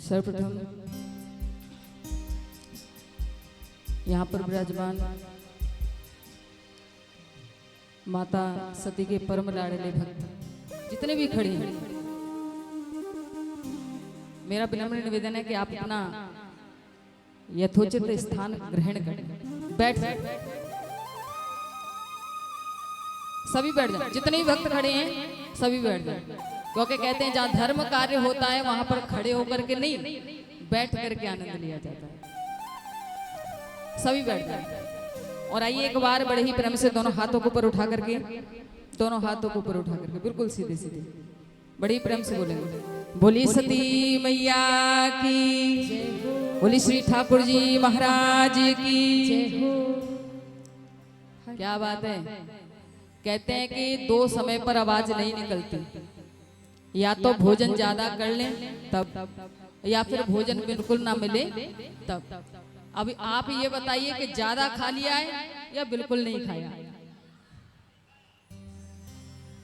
सर्वप्रथम यहाँ पर विराजमान माता सती के परम लाडले भक्त जितने भी खड़े हैं, मेरा विनम्र निवेदन है कि आप अपना यथोचित स्थान ग्रहण करें। बैठ सभी बैठ जाए, जितने भी भक्त खड़े हैं सभी बैठ जाए, क्योंकि कहते हैं जहाँ धर्म कार्य होता है वहां पर खड़े होकर के नहीं, बैठ करके आनंद लिया जाता है। सभी बैठ जाए और आइए एक बार बड़े ही प्रेम से दोनों हाथों को ऊपर उठा करके, दोनों हाथों को ऊपर उठा करके बिल्कुल सीधे सीधे बड़े ही प्रेम से बोलेंगे, बोली सती मैया की, बोली श्री ठाकुर जी महाराज की। क्या बात है। कहते हैं कि दो समय पर आवाज नहीं निकलती, या तो भोजन ज्यादा कर लें तब, या फिर भोजन बिल्कुल ना मिले तब। अभी आप ये बताइए कि ज्यादा खा लिया है या बिल्कुल नहीं खाया?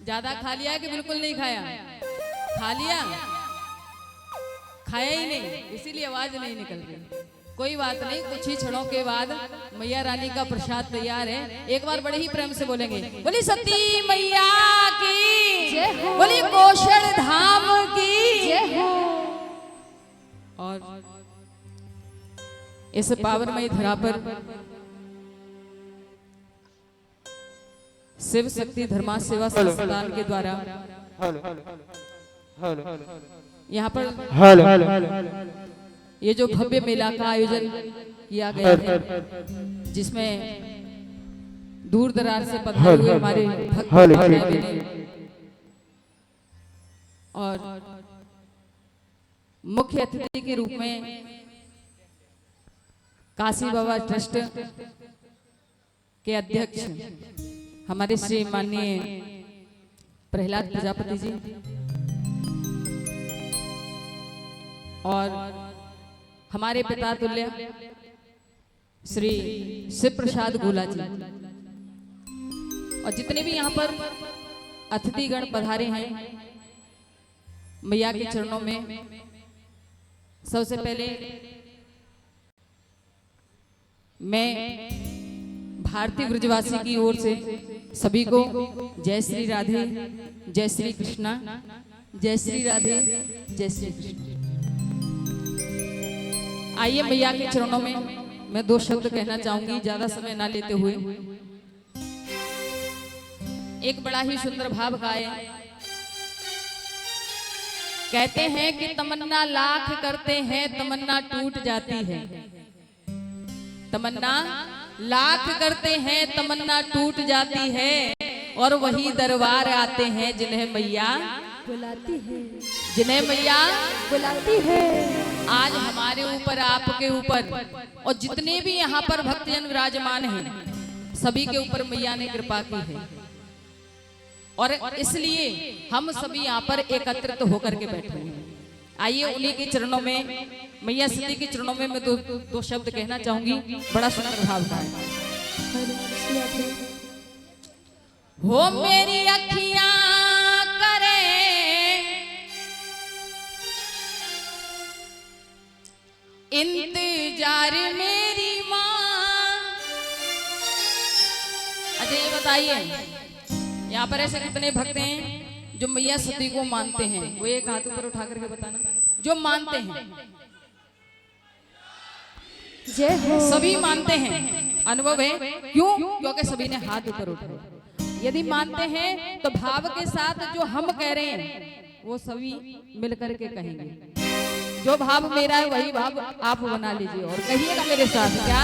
ज्यादा खा लिया है कि बिल्कुल नहीं खाया? खा लिया, खाया ही नहीं, इसीलिए आवाज नहीं निकल रही। कोई बात नहीं, कुछ ही क्षणों के बाद मैया रानी का प्रसाद तैयार है। एक बार बड़े ही प्रेम से बोलेंगे, बोली सती मैया की, बोली कौशल धाम की। और इस पावनमयी धरा पर शिव शक्ति धर्मा सेवा संस्थान के द्वारा यहाँ पर ये जो भव्य मेला का आयोजन किया गया है, जिसमें दूर दराज से पधारे हुए हमारे भक्त और मुख्य अतिथि के रूप में काशी बाबा ट्रस्ट के अध्यक्ष हमारे श्री माननीय प्रहलाद प्रजापति जी और हमारे पिता तुल्य श्री शिव प्रसाद गोला जी और जितने भी यहाँ पर अतिथिगण पधारे हैं, मैया के चरणों में सबसे पहले मैं भारतीय ब्रजवासी की ओर से सभी को जय श्री राधे, जय श्री कृष्णा, जय श्री राधे, जय श्री कृष्ण। आइए मैया के चरणों में मैं दो शब्द कहना चाहूंगी, ज्यादा समय ना लेते हुए। एक बड़ा ही सुंदर भाव गाए, कहते हैं कि तमन्ना लाख करते हैं तमन्ना टूट जाती है, तमन्ना लाख करते हैं तमन्ना टूट जाती है, और वही दरबार आते हैं जिन्हें मैया बुलाती है, जिन्हें मैया बुलाती है। आज हमारे ऊपर, आपके ऊपर और जितने भी यहाँ पर भक्तजन विराजमान हैं, सभी के ऊपर मैया ने कृपा की है, और इसलिए हम सभी यहाँ पर एकत्रित होकर के बैठे हैं। आइए उन्हीं के चरणों में, मैया सती के चरणों में मैं दो शब्द कहना चाहूंगी। बड़ा सुंदर भाव का है। हो मेरी अखियां करे इंतजार मेरी माँ। अच्छा ये बताइए, यहाँ पर ऐसे कितने भक्त हैं जो मैया सती को मानते हैं? वो एक हाथ ऊपर उठा करके बताना, जो मानते हैं। जय हो। सभी मानते हैं, अनुभव है। क्यों? क्योंकि सभी ने हाथ ऊपर उठाए। यदि मानते हैं तो भाव के साथ जो हम कह रहे हैं वो सभी मिलकर के कहेंगे। जो भाव मेरा है वही भाव आप बना लीजिए और कहिएगा मेरे साथ। क्या?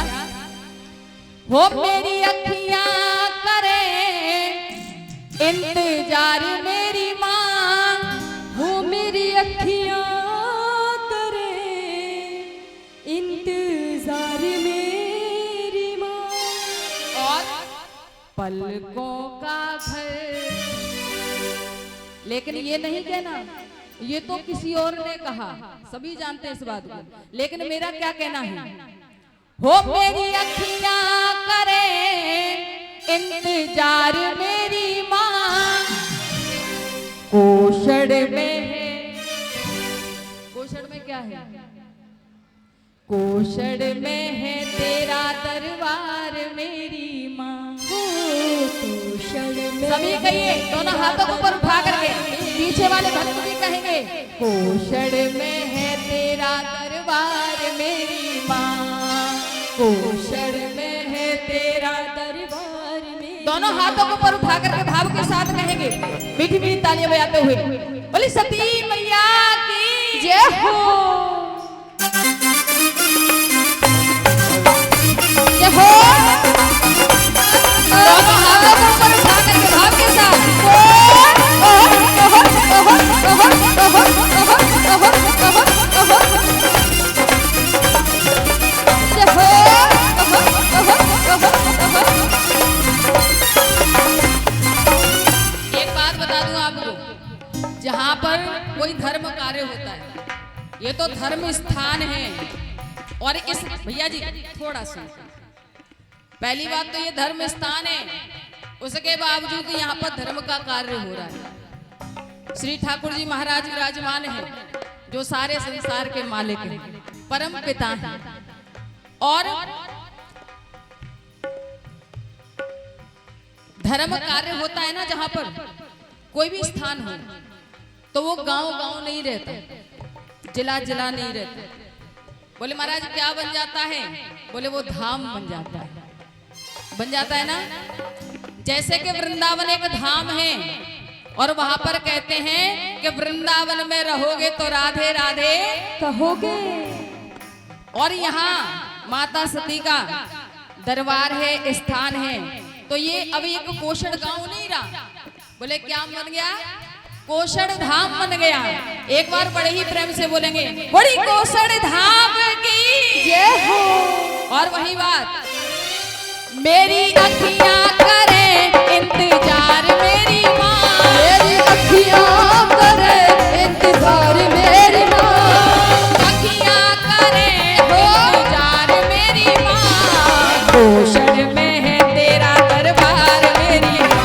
हो मेरी अखियां करे इंतजार मेरी माँ, हो मेरी अखियां करे इंतजार मेरी माँ, और पलकों का घर। लेकिन ये नहीं कहना, ये तो किसी और ने कहा, सभी जानते हैं इस बात को, लेकिन मेरा क्या कहना है? हो मेरी अखियां करे इंतजार मेरी माँ, कोषण में है। कोषण में क्या कोषण में है तेरा दरबार मेरी माँ। कोषण में सभी कहिए, दोनों हाथों को ऊपर उठा करके, पीछे वाले भक्त भी कहेंगे, कोषण में है तेरा दरबार मेरी माँ। कोषण में है तेरा दरबार मेरी। दोनों हाथों को ऊपर उठा करके भाव के साथ कहेंगे, मीठी मीठी तालियां बजाते हुए, बोली सती मैया की जय हो, जय हो। दोनों हाथों को ऊपर उठा करके भाव के साथ, एक बात बता दूं आपको, जहां पर कोई धर्म कार्य होता है, ये तो धर्म स्थान है, और इस भैया जी थोड़ा सा, पहली बात तो ये धर्म स्थान है, उसके बावजूद यहाँ पर धर्म का कार्य हो रहा है। श्री ठाकुर जी महाराज विराजमान हैं, जो सारे संसार के मालिक हैं, परम पिता हैं, और धर्म कार्य होता है ना, जहां पर कोई भी स्थान हो, तो वो गांव गांव नहीं रहता, जिला जिला नहीं रहता। बोले महाराज क्या बन जाता है? बोले वो धाम बन जाता है, बन जाता है ना। जैसे कि वृंदावन एक धाम है, और वहां पर कहते हैं कि वृंदावन में रहोगे तो राधे राधे कहोगे, और यहाँ माता सती का दरबार है, स्थान है, तो ये अभी एक कोषण गांव नहीं रहा। बोले क्या बन गया? कोषण धाम बन गया। एक बार बड़े ही प्रेम से बोलेंगे, बड़ी कोषण धाम की जय हो। और वही बात, मेरी अखियां करे इंतजार मेरी माँ, मेरी अखियां करे इंतजार मेरी माँ, अखियां करे इंतजार मेरी माँ। कोषण में है तेरा दरबार मेरी माँ,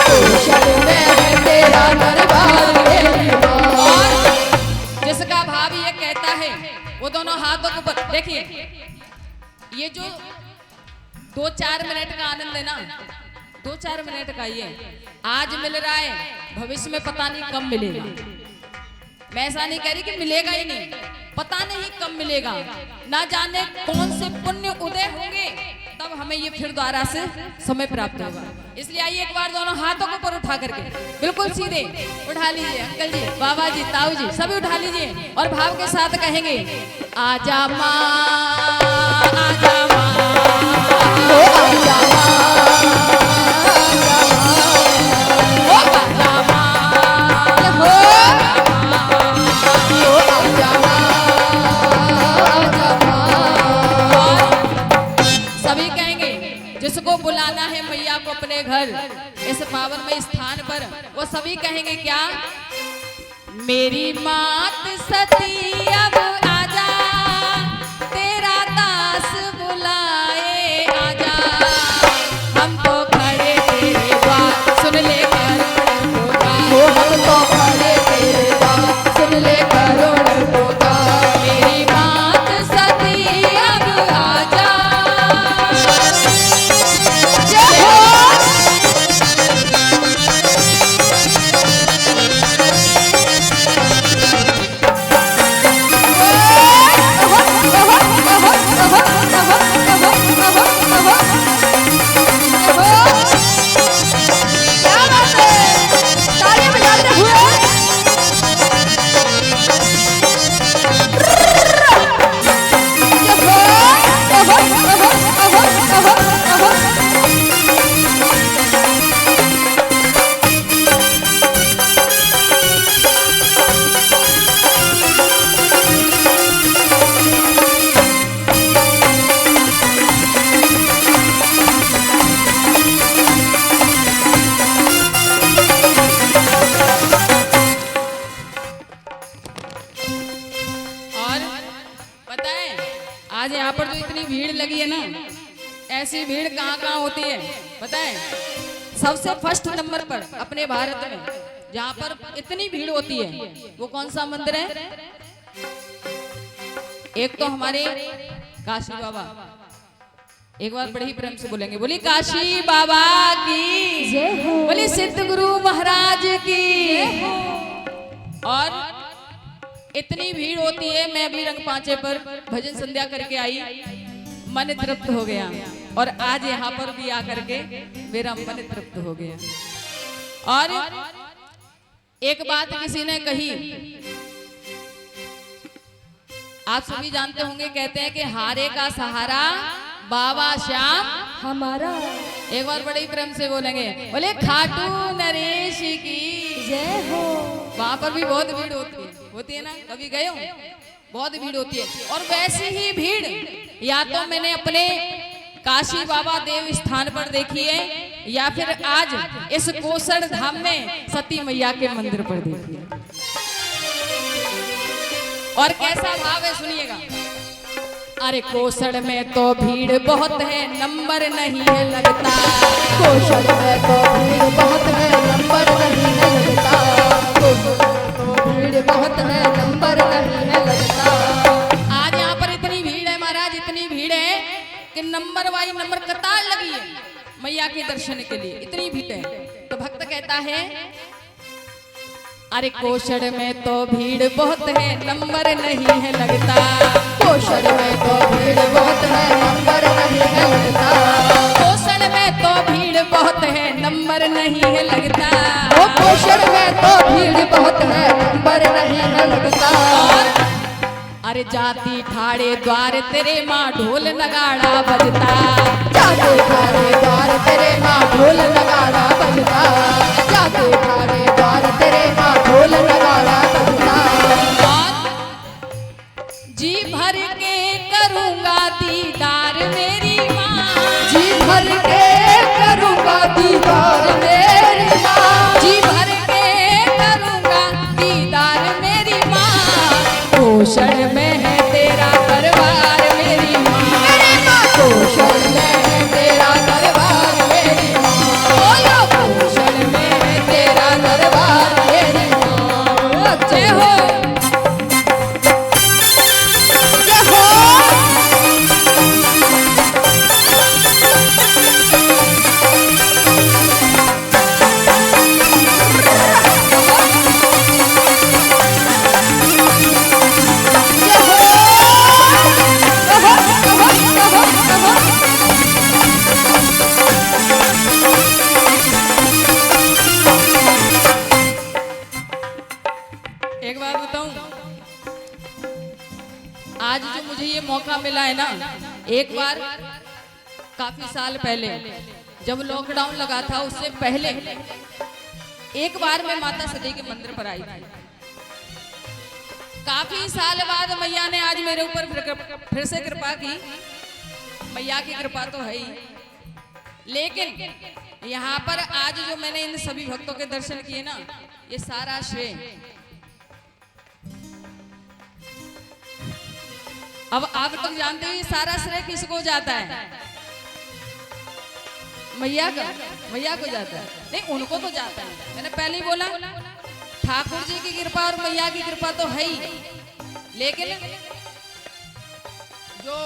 कोषण में है तेरा दरबार मेरी माँ। और जिसका भाव ये कहता है, वो दोनों हाथों को देखिए, ये जो 2-4 मिनट का आनंद है ना, 2-4 मिनट का ये आज मिल रहा है, भविष्य में पता नहीं कब मिलेगा। मैं ऐसा नहीं कह रही कि मिलेगा ही नहीं, पता नहीं कब मिलेगा, ना जाने कौन से पुण्य उदय होंगे, तब हमें ये फिर दोबारा से समय प्राप्त होगा। इसलिए आइए एक बार दोनों हाथों को ऊपर उठा करके बिल्कुल सीधे उठा लीजिए, अंकल जी, बाबा जी, ताऊ जी, सभी उठा लीजिए, और भाव के साथ कहेंगे, आजा माँ, आजा माँ, आजा सभी कहेंगे, जिसको बुलाना है मैया को अपने घर इस पावनमय स्थान पर, वो सभी कहेंगे क्या? मेरी मात सती अब आजा, तेरा दास बुलाए आजा, हम तो खड़े तेरे बात सुन ले करुण पुकार, हम तो खड़े तेरे बात सुन ले करुण पुकार। मेरी मात सती अब आजा, जय हो। आज यहाँ पर जो इतनी भीड़ लगी है ना, ऐसी भीड़ कहाँ कहाँ होती है पता है? सबसे फर्स्ट नंबर पर अपने भारत में जहाँ पर इतनी भीड़ होती है वो कौन सा मंदिर है? एक तो हमारे काशी बाबा, एक बार बड़े ही प्रेम से बोलेंगे, बोली काशी बाबा की जय हो। बोली सिद्ध गुरु महाराज की। और इतनी भीड़ होती है, मैं अभी रंग पांचे पर भजन संध्या करके आई, मन तृप्त हो गया। और आज यहाँ पर भी आकर के मेरा मन तृप्त हो गया। और एक बात किसी ने कही, आप सभी जानते होंगे, कहते हैं कि हारे का सहारा बाबा श्याम हमारा। एक बार बड़े ही प्रेम से बोलेंगे, बोले खाटू नरेश की जय हो। वहां पर भी बहुत भीड़ होती है ना, कभी गए हो? बहुत भीड़ होती है। और वैसी ही भीड़ या तो मैंने अपने काशी बाबा देव स्थान पर देखी है, या फिर आज इस कोसड़ धाम में सती मैया के मंदिर पर देखी है। और कैसा भाव है सुनिएगा। अरे कोसड़ में तो भीड़ बहुत है, नंबर नहीं है लगता। कोसड़ में तो भीड़ बहुत है, नंबर नहीं है लगता। कोसड़ में तो भीड़ बहुत है, नंबर नहीं है लगता। आज यहाँ पर इतनी भीड़ है महाराज, इतनी भीड़ है कि नंबर वाई नंबर कतार लगी है मैया के दर्शन के लिए, इतनी भीड़ है। तो भक्त कहता है, अरे कोसड़ में तो भीड़ बहुत है, नंबर नहीं है लगता। कोसड़ में तो भीड़ बहुत है, नंबर नहीं है लगता। कोसड़ में तो भीड़ बहुत है, नंबर नहीं है लगता। ओ कोसड़ में तो भीड़ बहुत है, नंबर नहीं है लगता। और अरे जाति ठाड़े द्वार तेरे माँ ढोल नगाड़ा बजता। जाते थारे द्वार तेरे माँ ढोल नगाड़ा बजता। जाते थारे द्वार तेरे माँ ढोल नगाड़ा बजता। जी भर के करूंगा दीदार मेरी माँ। जी भर के करूँगा दीदार मेरी माँ। जी भर के करूंगा दीदार मेरी माँ। कोसड़ में है तेरा दरबार मेरी माँ। कोसड़ में है तेरा दरबार मेरी माँ। बोलो कोसड़ में है तेरा दरबार मेरी माँ। जय हो। जय हो। एक बात बताऊं, आज जो मुझे ये मौका मिला है ना, एक बार काफी साल पहले जब लॉकडाउन लगा था, उससे पहले एक बार मैं माता सती के मंदिर पर आई थी। काफी साल बाद मैया ने आज मेरे ऊपर फिर से कृपा की। मैया की कृपा तो है ही, लेकिन यहाँ पर आज जो मैंने इन सभी भक्तों के दर्शन किए ना, ये सारा श्रेय अब आप लोग जानते हो, ये सारा श्रेय किसको जाता है? मैया का, मैया को जाता है। नहीं, उनको तो जाता है। मैंने पहले ही बोला, ठाकुर जी की कृपा और मैया की कृपा तो है ही, लेकिन जो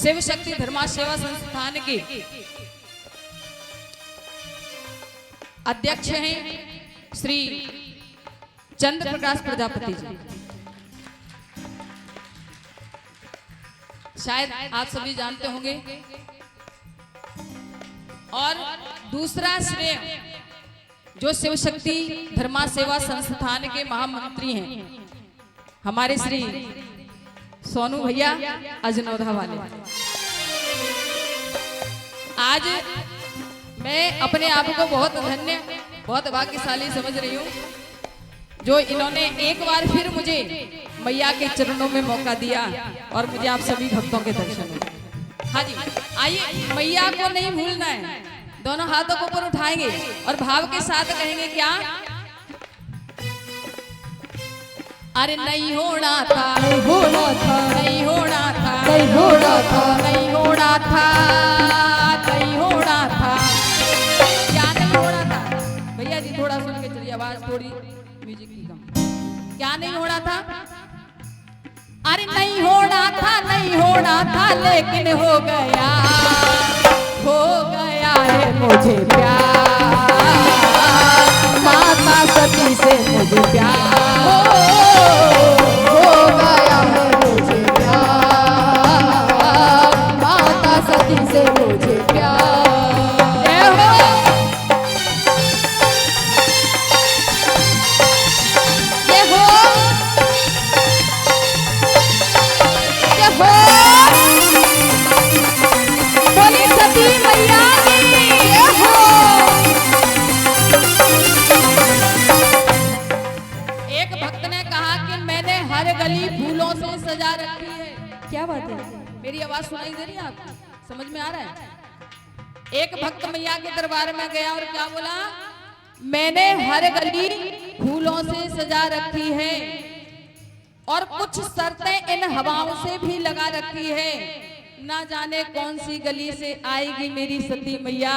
शिव शक्ति धर्मा सेवा संस्थान के अध्यक्ष हैं श्री चंद्र प्रकाश प्रजापति जी, शायद आप सभी जानते होंगे। और दूसरा श्रेय जो शिव शक्ति धर्मा सेवा संस्थान के महामंत्री हैं हमारे श्री सोनू भैया अजनौधा वाले। आज मैं अपने आप को बहुत धन्य, बहुत भाग्यशाली समझ रही हूँ जो इन्होंने एक बार फिर मुझे मैया के चरणों में मौका दिया और मुझे आप सभी भक्तों के दर्शन हुए। हाँ जी, आइए, मैया को नहीं भूलना है। दोनों हाथों को ऊपर उठाएंगे और भाव के साथ कहेंगे क्या? अरे नहीं होना था, नहीं होना था, नहीं होना था, नहीं होना था, नहीं होना था, नहीं होना था। क्या नहीं होना था? भैया जी थोड़ा सुन के चलिए, आवाज थोड़ी म्यूजिक की कम। क्या नहीं होना था? अरे नहीं होना था लेकिन हो गया है मुझे प्यार, माता सती से मुझे प्यार हो गया है मुझे प्यार, माता सती से मुझे प्यार। जय हो। जय हो, जय हो, बोली सती मैया की जय हो। एक भक्त ने कहा कि मैंने हर गली फूलों से सजा रखी है। क्या बात है? मेरी आवाज सुनाई दे रही है आपको? समझ में आ रहा है? एक भक्त मैया के दरबार में गया और क्या बोला? मैंने हर गली फूलों से सजा रखी है और कुछ शर्तें इन हवाओं से भी लगा रखी है, ना जाने कौन सी गली से आएगी मेरी सती मैया,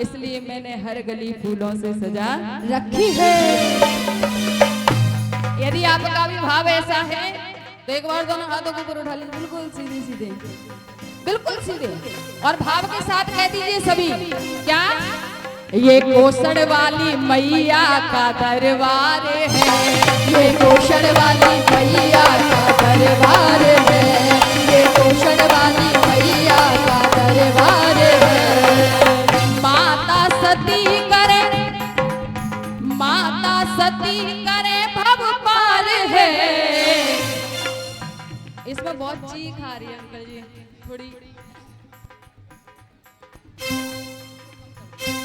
इसलिए मैंने हर गली फूलों से सजा रखी है। यदि आपका भी भाव ऐसा है तो एक बार दोनों हाथों को ऊपर उठा लीजिए, बिल्कुल सीधे सीधे, बिल्कुल सीधे, और भाव के साथ कह दीजिए सभी, क्या? ये कोसड़ वाली मैया का दरबार है, ये कोसड़ वाली मैया का दरबार है, ये कोसड़ वाली मैया का दरबार है। माता सती करे भव पार है। इसमें बहुत चीख आ रही है अंकल जी, थोड़ी।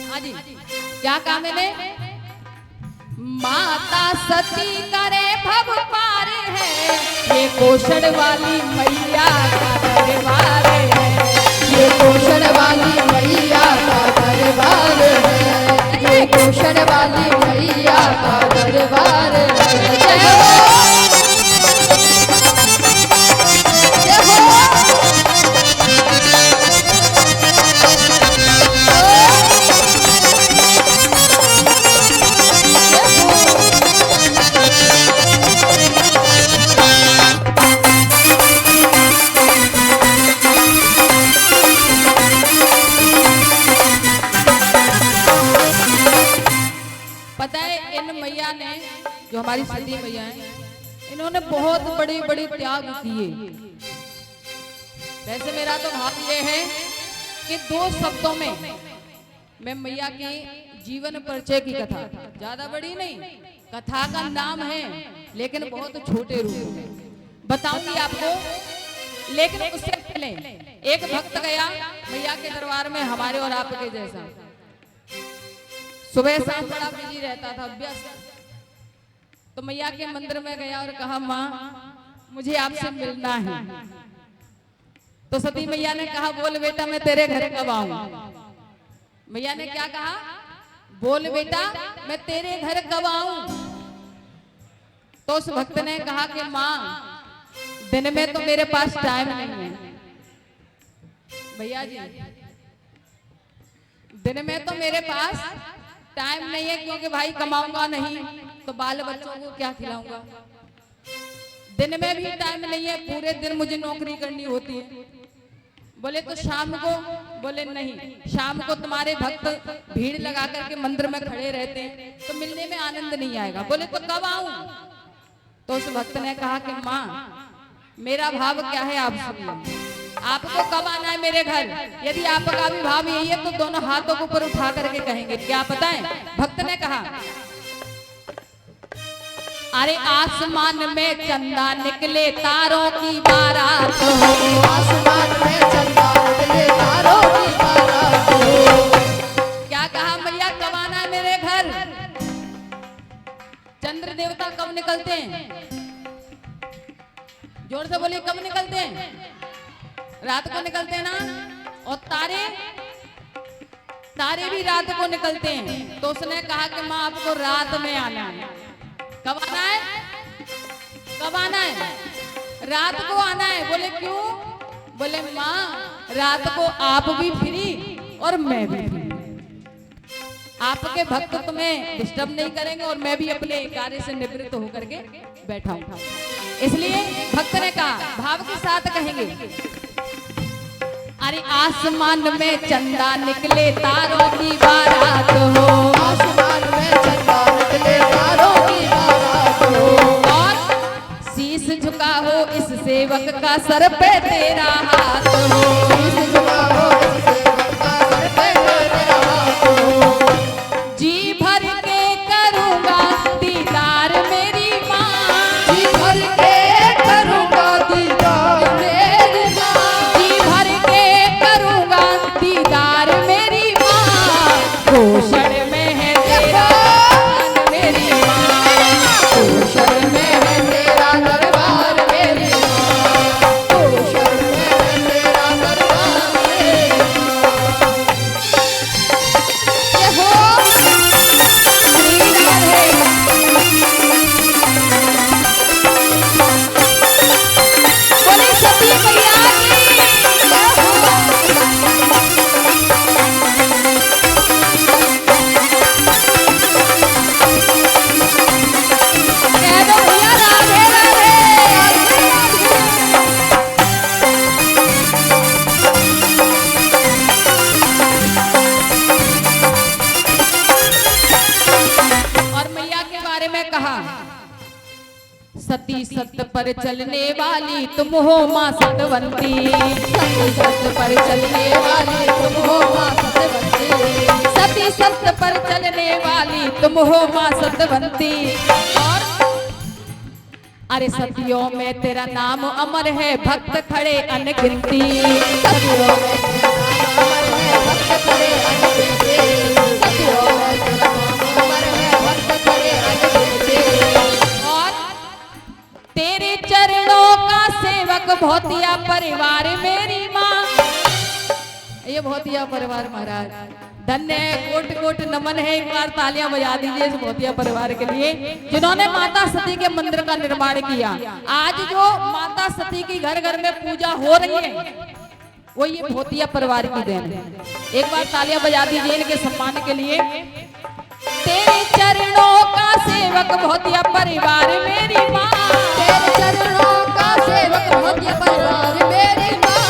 हाँ जी, क्या कहा मैंने? माता सती करे भव पार है, ये कोसड़ वाली मैया का दरबार है, ये कोसड़ वाली मैया का दरबार है, ये कोसड़ वाली मैया का दरबार है। जय हो, जय हो, पता है इन मैया ने, जो हमारी सती मैया है, इन्होंने बहुत बड़े बड़े त्याग किए। वैसे मेरा तो भाव ये है कि 2 शब्दों में मैं मैया के जीवन परिचय की कथा, ज्यादा बड़ी नहीं, कथा का नाम है लेकिन बहुत छोटे रूप में बताऊंगी आपको। लेकिन उससे पहले एक भक्त गया मैया के दरबार में, हमारे और आपके जैसा, सुबह शाम बड़ा बिजी रहता था, व्यस्त। तो मैया के मंदिर में गया और कहा, माँ मुझे आपसे मिलना है। तो सती मैया ने कहा, बोल बेटा मैं तेरे घर कब आऊं? मैया ने क्या कहा? बोल बेटा मैं तेरे घर कब आऊं? तो उस भक्त ने कहा कि माँ दिन में तो मेरे पास टाइम नहीं है। भैया जी, दिन में तो मेरे पास टाइम नहीं है, क्योंकि भाई कमाऊंगा नहीं तो बाल बच्चों को क्या खिलाऊंगा। दिन में भी टाइम नहीं है, पूरे दिन मुझे नौकरी करनी होती है। बोले तो शाम को? बोले नहीं, शाम को तुम्हारे भक्त भीड़ लगा करके मंदिर में खड़े रहते हैं तो मिलने में आनंद नहीं आएगा। बोले तो कब आऊं? तो उस भक्त ने कहा कि माँ मेरा भाव क्या है आप सुनिए, आपको कब आना है मेरे घर? यदि आपका भी भाव यही है तो दोनों हाथों को ऊपर उठा करके कहेंगे। क्या पता है? भक्त ने कहा, अरे आसमान में चंदा निकले तारों की बारात हो, आसमान में चंदा निकले तारों की बारात हो। क्या कहा मैया, कब आना है मेरे घर? चंद्र देवता कब निकलते हैं? जोर से बोलिए, कब निकलते हैं? रात को निकलते हैं ना। और तारे भी रात को निकलते हैं। तो उसने कहा कि माँ आपको रात में आना है। कब आना है? कब आना है? रात को आना है। बोले क्यों? बोले माँ रात को आप भी फ्री और मैं भी फ्री, आपके भक्त तुम्हें डिस्टर्ब नहीं करेंगे और मैं भी अपने कार्य से निवृत्त होकर के बैठा हूं। इसलिए भक्त ने कहा, भाव के साथ कहेंगे, अरे आसमान में चंदा निकले तारों की बारात हो, आसमान में चंदा निकले तारों की बारात हो, और शीश झुका हो इस सेवक का सर पे तेरा हाथ हो, शीश झुका हो इस सेवक का सर पे तेरा हाथ हो, जी भर के करूंगा दीदार मेरी माँ, जी भर के करूंगा दीदार मेरी माँ, जी भर के करूंगा दीदार मेरी माँ, पोषण में है तेरा दरबार मेरी माँ, पोषण में है तेरा दरबार मेरी माँ, पोषण में है तेरा दरबार मेरी माँ। ये हो श्री राधे। बोले सती मैया की कह दो भैया राधे राधे। और मैया के बारे में कहा, सती सत्य पर चलने वाली तुम हो माँ सतवंती, सती सत्य पर चलने वाली तुम हो माँ सतवंती, सती सत्य पर चलने वाली तुम हो माँ सतवंती, और अरे सतियों में तेरा नाम अमर है भक्त खड़े अनगिनती, सतियों में तेरा नाम अमर है भक्त खड़े अनगिनती, सतियों में तेरा नाम अमर है भक्त खड़े अनगिनती, और तेरे चरणों का सेवक भौतिया परिवार मेरी माँ, ये भौतिया परिवार महाराज धन्य है, कोट कोट नमन है। एक बार तालियां बजा दीजिए इस भौतिया परिवार के लिए जिन्होंने माता सती के मंदिर का निर्माण किया। आज जो माता सती की घर घर में पूजा हो रही है वो ये भौतिया परिवार की देन है। एक बार तालियां बजा दीजिए इनके सम्मान के लिए। तेरे चरणों का सेवक भौतिया परिवार मेरी माँ, तेरे चरणों का सेवक भौतिया परिवार मेरी माँ।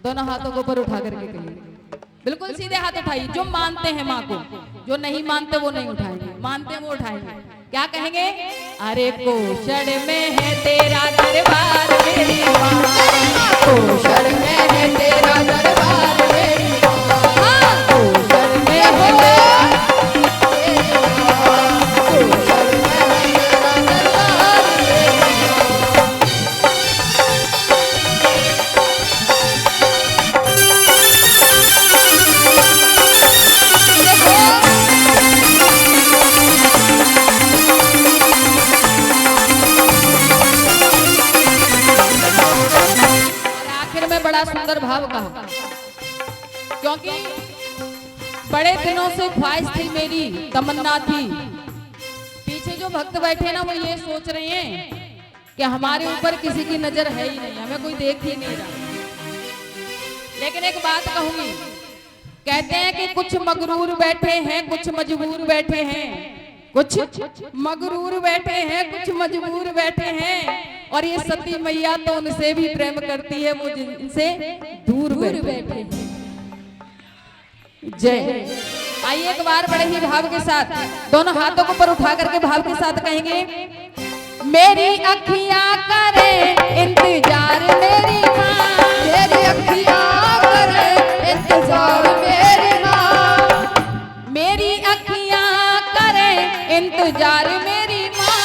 दोनों हाथों को ऊपर उठा करके कहिए, बिल्कुल सीधे हाथ उठाइए। जो मानते हैं माँ को, जो नहीं मानते वो नहीं उठाएंगे, मानते हैं वो उठाएंगे। क्या कहेंगे? अरे पोषण में है तेरा दरबार मेरी माँ, पोषण में है तेरा दरबार मेरी माँ, हाँ, पोषण में है तेरी माँ, पोषण में है तेरा दरबार मेरी माँ। बड़ा सुंदर भाव कहा, क्योंकि बड़े दिनों से ख्वाहिश थी मेरी, तमन्ना थी। पीछे जो भक्त बैठे ना वो ये सोच रहे हैं कि हमारे ऊपर किसी की नजर है ही नहीं, हमें कोई देख ही नहीं रहा। लेकिन एक बात कहूंगी, कहते हैं कि कुछ मगरूर बैठे हैं, कुछ मजबूर बैठे हैं, कुछ मगरूर बैठे हैं, कुछ मजबूर बैठे हैं। और ये सती मैया तो उनसे भी प्रेम करती है वो जिनसे दूर बैठे हैं। जय। आइए एक बार बड़े ही भाव के साथ दोनों हाथों को ऊपर उठा करके भाव के साथ कहेंगे, मेरी अखियां करे इंतजार मेरी माँ, मेरी अखियां करे इंतजार मेरी माँ, मेरी अखियां करे इंतजार मेरी माँ,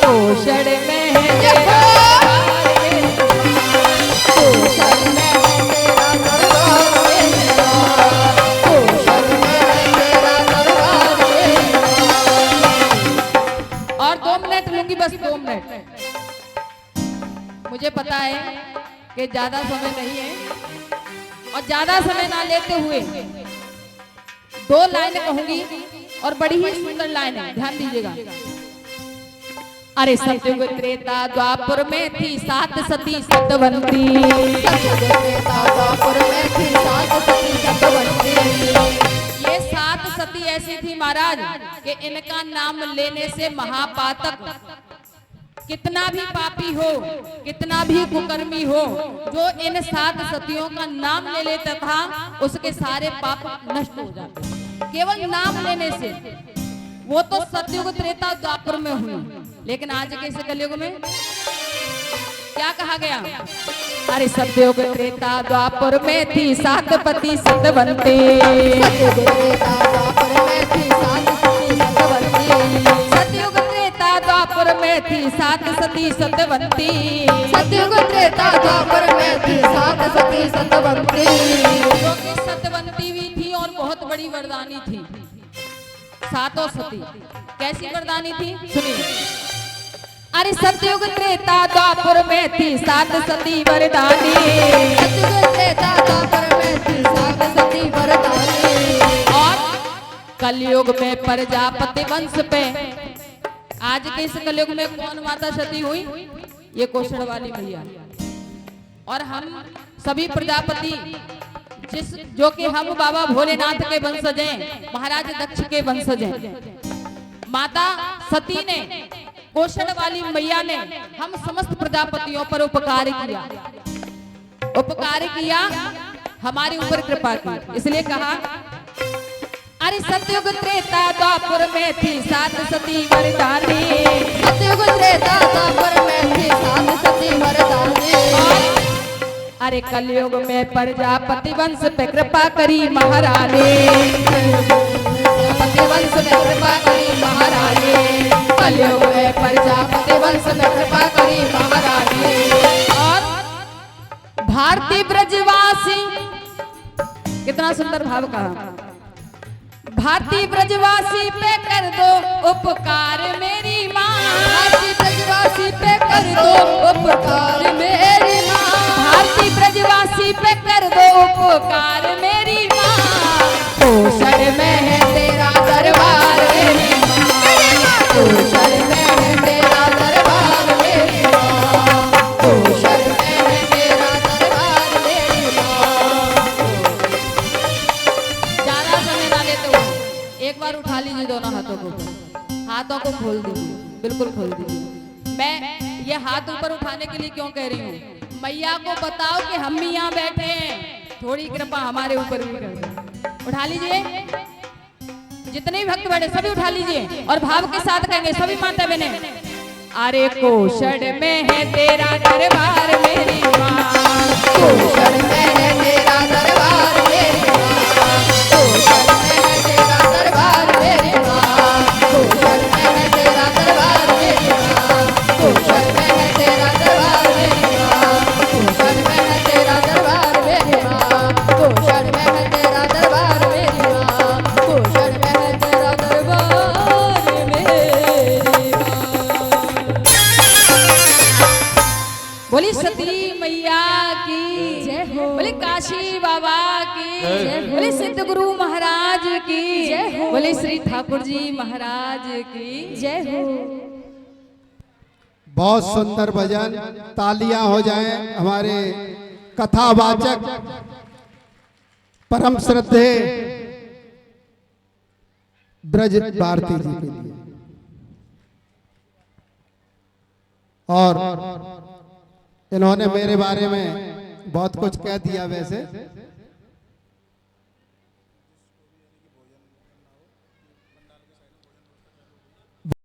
पोषण में है तेरा दरबार मेरी माँ, पोषण में है तेरा दरबार मेरी माँ, पोषण में है तेरा दरबार मेरी माँ। और 2 मिनट लूंगी, बस 2 मिनट। मुझे पता है कि ज्यादा समय नहीं है और ज्यादा समय ना लेते हुए 2 लाइन कहूंगी और बड़ी ही सुंदर लाइन है, ध्यान दीजिएगा। अरे सतयुग त्रेता द्वापर में थी 7 सती सतवंती, सतयुग त्रेता द्वापर में थी 7 सती सतवंती, ये 7 सती ऐसी थी महाराज कि इनका नाम लेने से महापातक कितना भी पापी हो, कितना भी कुकर्मी हो, जो इन 7 सतियों का नाम ले लेता था उसके सारे पाप नष्ट हो जाते केवल नाम लेने से। वो तो सतयुग त्रेता द्वापर में हुई, लेकिन आज के इस कलयुग में क्या कहा गया? अरे सतयुग त्रेता द्वापर में थी 7 पति सतवंती, सतयुग त्रेता द्वापर में थी 7 सती सतवंती, सतयुग त्रेता द्वापर में थी 7 सती सतवंती, सतयुग त्रेता द्वापर में थी 7 सती सतवंती, जो कि सतवंती भी थी और बहुत बड़ी वरदानी थी। 7 सती कैसी वरदानी थी सुनिए। अरे सतयुग त्रेता द्वापर में थी 7 सती वरदानी, सतयुग त्रेता द्वापर में थी 7 सती वरदानी, और कलयुग में प्रजापति वंश पे आज के इस कलयुग में कौन माता सती हुई? ये कोषण वाली मैया। और हम सभी प्रजापति जो कि हम बाबा भोलेनाथ के वंशज हैं, महाराज दक्ष के वंशज हैं। माता सती ने, कोषण वाली मैया ने हम समस्त प्रजापतियों पर उपकार किया, हमारे ऊपर कृपा की। इसलिए कहा अरे सतयुग त्रेता द्वापर में थी 7 सती वरदानी, सतयुग त्रेता द्वापर में थी 7 सती वरदानी, अरे कलयुग में प्रजापति वंश पे कृपा करी महारानी, प्रजापति वंश में कृपा करी महारानी, कलयुग में प्रजापति वंश में कृपा करी महारानी, और भारती ब्रजवासी, कितना सुंदर भाव कहा, भारती ब्रजवासी पे कर दो उपकार मेरी माँ, भारती ब्रजवासी पे कर दो उपकार मेरी माँ, भारती ब्रजवासी पे कर दो उपकार मेरी माँ, कोषण में है तेरा दरबार मेरी माँ, कोषण में है तेरा दरबार मेरी माँ, कोषण में है तेरा दरबार मेरी माँ। ज्यादा समय ना लेते हो, एक बार उठा लीजिए दोनों हाथों को खोल दीजिए, बिल्कुल खोल दीजिए। मैं ये हाथ ऊपर उठाने के लिए क्यों कह रही हूँ? मैया को बताओ कि हम भी यहाँ बैठे हैं, थोड़ी कृपा हमारे ऊपर भी कर दो। उठा लीजिए, जितने भी भक्त बैठे सभी उठा लीजिए और भाव के साथ कहेंगे सभी माता बहने, अरे कोषण में है तेरा दरबार मेरी माँ, कोषण में है तेरा दरबार मेरी माँ, कोषण में है तेरा दरबार मेरी माँ, कोषण में है तेरा दरबार मेरी माँ, कोषण में है तेरा दरबार मेरी माँ, कोषण में है तेरा दरबार मेरी माँ, कोषण में है तेरा दरबार मेरी माँ, कोषण में है तेरा दरबार मेरी माँ। बोली सती मैया की जय हो, बोली काशी बाबा की जय हो, बोली सिद्ध गुरु महाराज की जय हो, बोली श्री ठाकुर जी महाराज की जय हो। बहुत सुंदर भजन, तालियां हो जाएं हमारे कथावाचक परम श्रद्धे ब्रज भारती जी के लिए। और इन्होंने मेरे बारे में बहुत कुछ कह दिया वैसे,